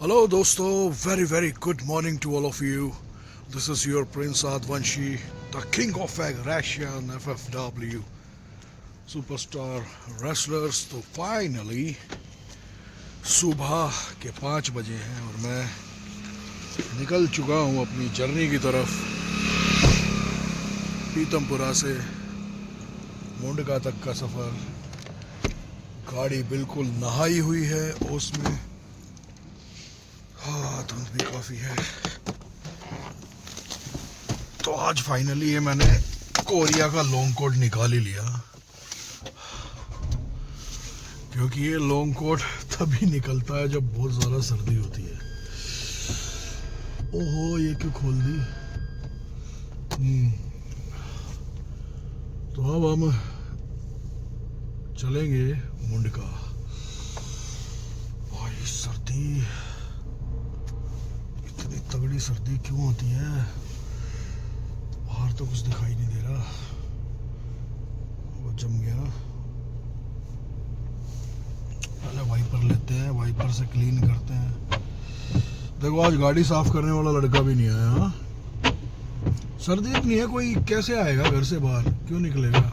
Hello दोस्तों, very good morning to all of you. This is your Prince Advanshi, the king of aggression, FFW, superstar wrestlers. तो finally सुबह के 5 बजे हैं और मैं निकल चुका हूँ अपनी जर्नी की तरफ। पीतमपुरा से मुंडका तक का सफ़र। गाड़ी बिल्कुल नहाई हुई है उसमें। हाँ, धुंध भी काफ़ी है। तो आज फाइनली ये मैंने कोरिया का लॉन्ग कोट निकाल ही लिया, क्योंकि ये लॉन्ग कोट तभी निकलता है जब बहुत ज़्यादा सर्दी होती है। ओहो, ये क्यों खोल दी। तो अब हम चलेंगे मुंडका। भाई सर्दी, इतनी तगड़ी सर्दी क्यों होती है? बाहर तो कुछ दिखाई नहीं दे रहा, वो जम गया। पहले वाइपर लेते हैं, वाइपर से क्लीन करते हैं। देखो, आज गाड़ी साफ करने वाला लड़का भी नहीं आया। हाँ, सर्दी इतनी है, कोई कैसे आएगा घर से बाहर? क्यों निकलेगा?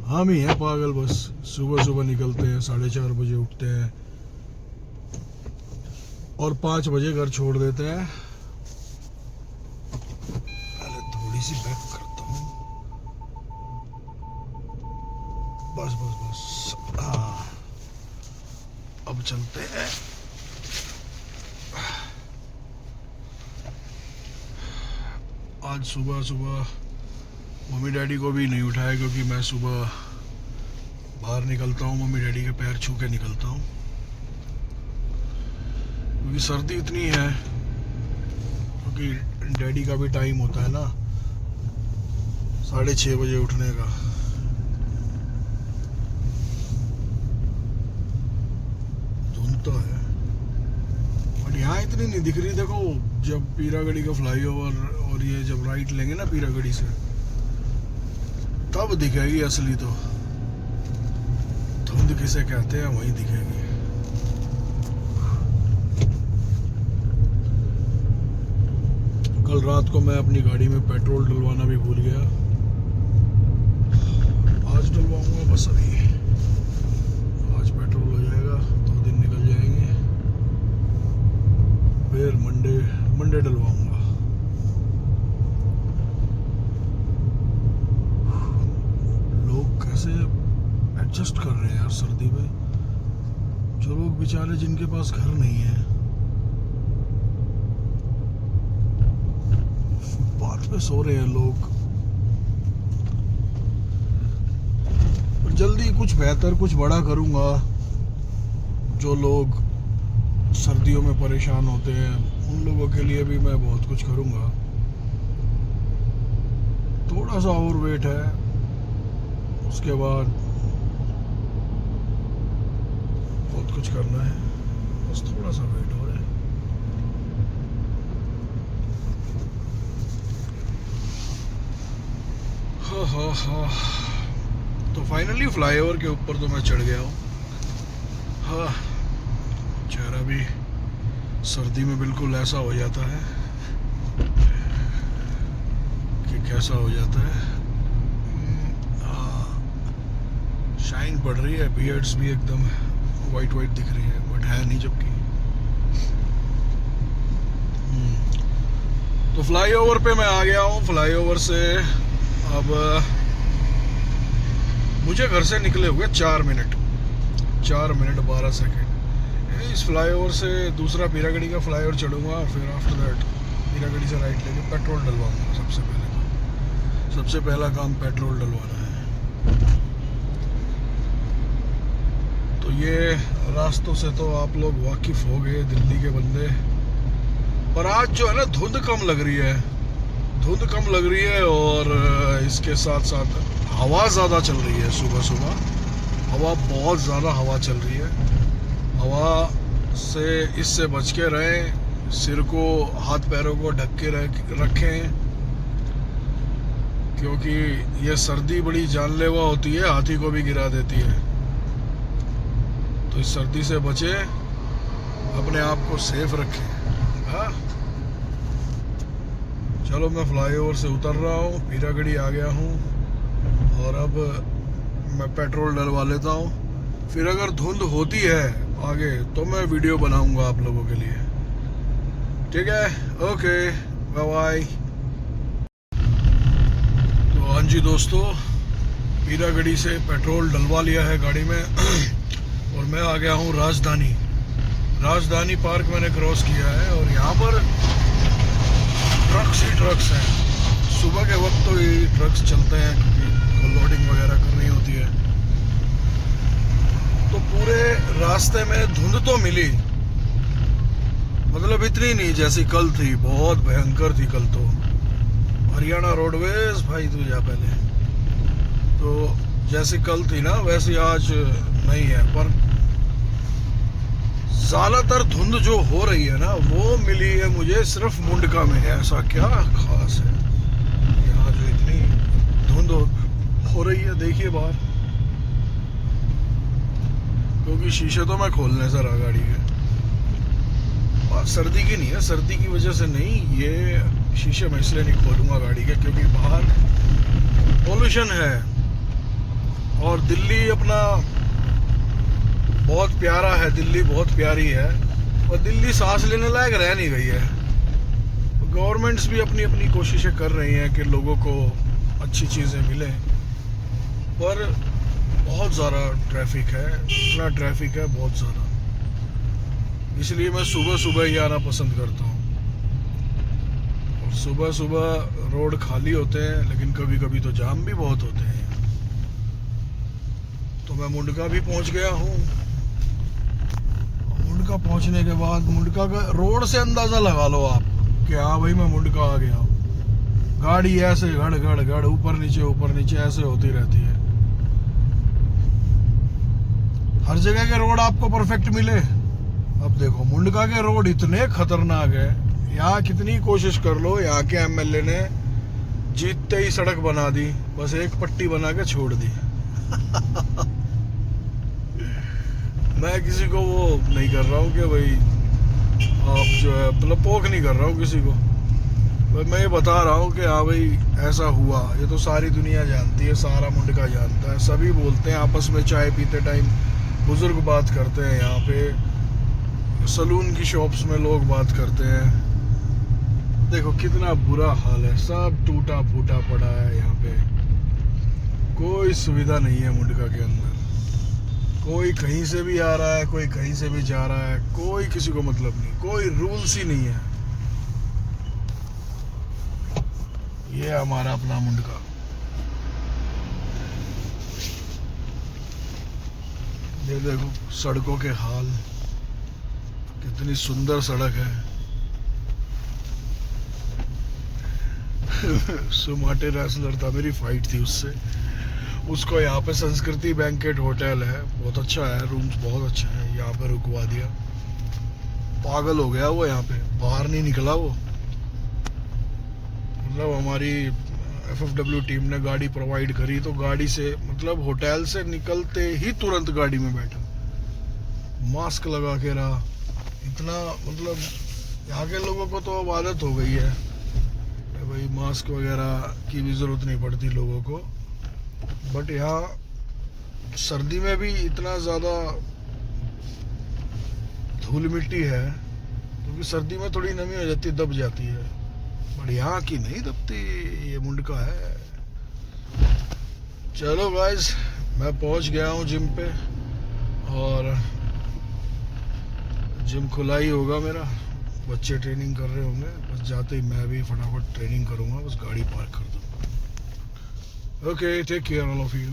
हम ही हैं पागल। बस सुबह सुबह निकलते हैं, 4:30 बजे उठते हैं और 5 बजे घर छोड़ देते हैं। पहले थोड़ी सी बैक करता हूँ। बस हाँ, अब चलते हैं। आज सुबह सुबह मम्मी डैडी को भी नहीं उठाया, क्योंकि मैं सुबह बाहर निकलता हूँ, मम्मी डैडी के पैर छू के निकलता हूँ, क्योंकि सर्दी इतनी है। क्योंकि डैडी का भी टाइम होता है ना 6:30 बजे उठने का। धुंध तो है, बट यहाँ इतनी नहीं दिख रही। देखो, जब पीरागढ़ी का फ्लाईओवर और ये जब राइट लेंगे ना पीरागढ़ी से, तब दिखेगी असली। तो धुंध किसे कहते हैं वही दिखेगी। कल रात को मैं अपनी गाड़ी में पेट्रोल डलवाना भी भूल गया। आज डलवाऊंगा बस। अभी आज पेट्रोल हो जाएगा, 2 दिन निकल जाएंगे। फिर मंडे डलवाऊंगा। लोग कैसे एडजस्ट कर रहे हैं यार सर्दी में। जो लोग बेचारे जिनके पास घर नहीं है, फुटपाथ पे सो रहे हैं लोग। और जल्दी कुछ बेहतर, कुछ बड़ा करूंगा। जो लोग सर्दियों में परेशान होते हैं, उन लोगों के लिए भी मैं बहुत कुछ करूंगा। थोड़ा सा और वेट है, उसके बाद बहुत कुछ करना है। बस थोड़ा सा वेट हो रहा है। हाँ। तो फाइनली फ्लाईओवर के ऊपर तो मैं चढ़ गया हूँ। हाँ, चेहरा भी सर्दी में बिल्कुल ऐसा हो जाता है कि कैसा हो जाता है। शाइन पड़ रही है, बियर्ड्स भी एकदम वाइट दिख रही है, बट है नहीं जबकि। तो फ्लाईओवर पे मैं आ गया हूँ। फ्लाईओवर से अब मुझे घर से निकले हुए 4 मिनट 12 सेकेंड। इस फ्लाईओवर से दूसरा पीरागढ़ी का फ्लाईओवर चढ़ूंगा, फिर आफ्टर दैट पीरागढ़ी से राइट लेके पेट्रोल डलवाऊंगा। सबसे पहला काम पेट्रोल डलवाना है। तो ये रास्तों से तो आप लोग वाकिफ हो गए, दिल्ली के बंदे। पर आज जो है ना, धुंध कम लग रही है और इसके साथ साथ हवा ज़्यादा चल रही है। सुबह हवा बहुत ज़्यादा हवा चल रही है। हवा से इससे बच के रहें, सिर को, हाथ पैरों को ढक के रखें, क्योंकि ये सर्दी बड़ी जानलेवा होती है, हाथी को भी गिरा देती है। तो इस सर्दी से बचे अपने आप को सेफ रखें। हाँ, चलो मैं फ्लाईओवर से उतर रहा हूँ, पीरागढ़ी आ गया हूँ और अब मैं पेट्रोल डलवा लेता हूँ। फिर अगर धुंध होती है आगे तो मैं वीडियो बनाऊंगा आप लोगों के लिए। ठीक है, ओके, बाय बाय। तो हाँ जी दोस्तों, पीरागढ़ी से पेट्रोल डलवा लिया है गाड़ी में और मैं आ गया हूँ राजधानी पार्क मैंने क्रॉस किया है और यहाँ पर ट्रक्स ही ट्रक्स हैं। सुबह के वक्त तो ये ट्रक्स चलते हैं क्योंकि लोडिंग वगैरह करनी होती है। तो पूरे रास्ते में धुंध तो मिली, मतलब इतनी नहीं जैसी कल थी, बहुत भयंकर थी कल तो। हरियाणा रोडवेज भाई तू जा पहले। तो जैसी कल थी ना वैसी आज नहीं है, पर ज्यादातर धुंध जो हो रही है ना वो मिली है मुझे सिर्फ मुंडका में। ऐसा क्या खास है यहाँ जो इतनी धुंध हो रही है? देखिए बाहर, क्योंकि शीशे तो मैं खोलने से रहा गाड़ी के। और सर्दी की नहीं है, सर्दी की वजह से नहीं, ये शीशे मैं इसलिए नहीं खोलूंगा गाड़ी के क्योंकि बाहर पोल्यूशन है। और दिल्ली अपना बहुत प्यारा है, दिल्ली बहुत प्यारी है और दिल्ली सांस लेने लायक रह नहीं गई है। गवर्नमेंट्स भी अपनी अपनी कोशिशें कर रही हैं कि लोगों को अच्छी चीज़ें मिलें, पर बहुत ज़्यादा ट्रैफिक है, इतना ट्रैफिक है बहुत ज़्यादा। इसलिए मैं सुबह सुबह ही आना पसंद करता हूँ। और सुबह सुबह रोड खाली होते हैं, लेकिन कभी कभी तो जाम भी बहुत होते हैं। तो मैं मुंडका भी पहुँच गया हूँ। मुंडका पहुंचने के बाद मुंडका का रोड से अंदाजा लगा लो आप कि हाँ भाई मैं मुंडका आ गया हूँ। गाड़ी ऐसे घड़ घड़ घड़ ऊपर नीचे ऐसे होती रहती है। हर जगह के रोड आपको परफेक्ट मिले? अब देखो मुंडका के रोड इतने खतरनाक है, यहाँ कितनी कोशिश कर लो, यहाँ के एमएलए ने जीतते ही सड़क बना दी, बस एक पट्टी बना के छोड़ दी। मैं किसी को वो नहीं कर रहा हूँ कि भाई आप जो है मतलब पोक नहीं कर रहा हूँ किसी को, मैं ये बता रहा हूँ कि हाँ भाई ऐसा हुआ। ये तो सारी दुनिया जानती है, सारा मुंडका जानता है, सभी बोलते हैं आपस में। चाय पीते टाइम बुजुर्ग बात करते हैं, यहाँ पे सलून की शॉप्स में लोग बात करते हैं। देखो कितना बुरा हाल है, सब टूटा फूटा पड़ा है यहाँ पे। कोई सुविधा नहीं है मुंडका के अंदर। कोई कहीं से भी आ रहा है, कोई कहीं से भी जा रहा है, कोई किसी को मतलब नहीं, कोई रूल्स ही नहीं है। ये हमारा अपना मुंडका। ये देखो सड़कों के हाल, कितनी सुंदर सड़क है। सुमाटे रेसलर था, मेरी फाइट थी उससे। उसको यहाँ पे संस्कृति बैंकेट होटल है, बहुत अच्छा है, रूम्स बहुत अच्छा है, यहाँ पे रुकवा दिया। पागल हो गया वो, यहाँ पे बाहर नहीं निकला वो। मतलब हमारी FFW टीम ने गाड़ी प्रोवाइड करी तो गाड़ी से मतलब होटल से निकलते ही तुरंत गाड़ी में बैठा, मास्क लगा के रहा। इतना मतलब यहाँ के लोगों को तो अब आदत हो गई है भाई, मास्क वगैरह की भी ज़रूरत नहीं पड़ती लोगों को। बट यहाँ सर्दी में भी इतना ज़्यादा धूल मिट्टी है, क्योंकि सर्दी में थोड़ी नमी हो जाती है, दब जाती है। बट यहाँ की नहीं दबती, ये मुंडका है। चलो गाइस, मैं पहुँच गया हूँ जिम पे और जिम खुला ही होगा मेरा। बच्चे ट्रेनिंग कर रहे होंगे, बस जाते ही मैं भी फटाफट ट्रेनिंग करूँगा, बस गाड़ी पार्क कर दूँगा। Okay, take care all of you.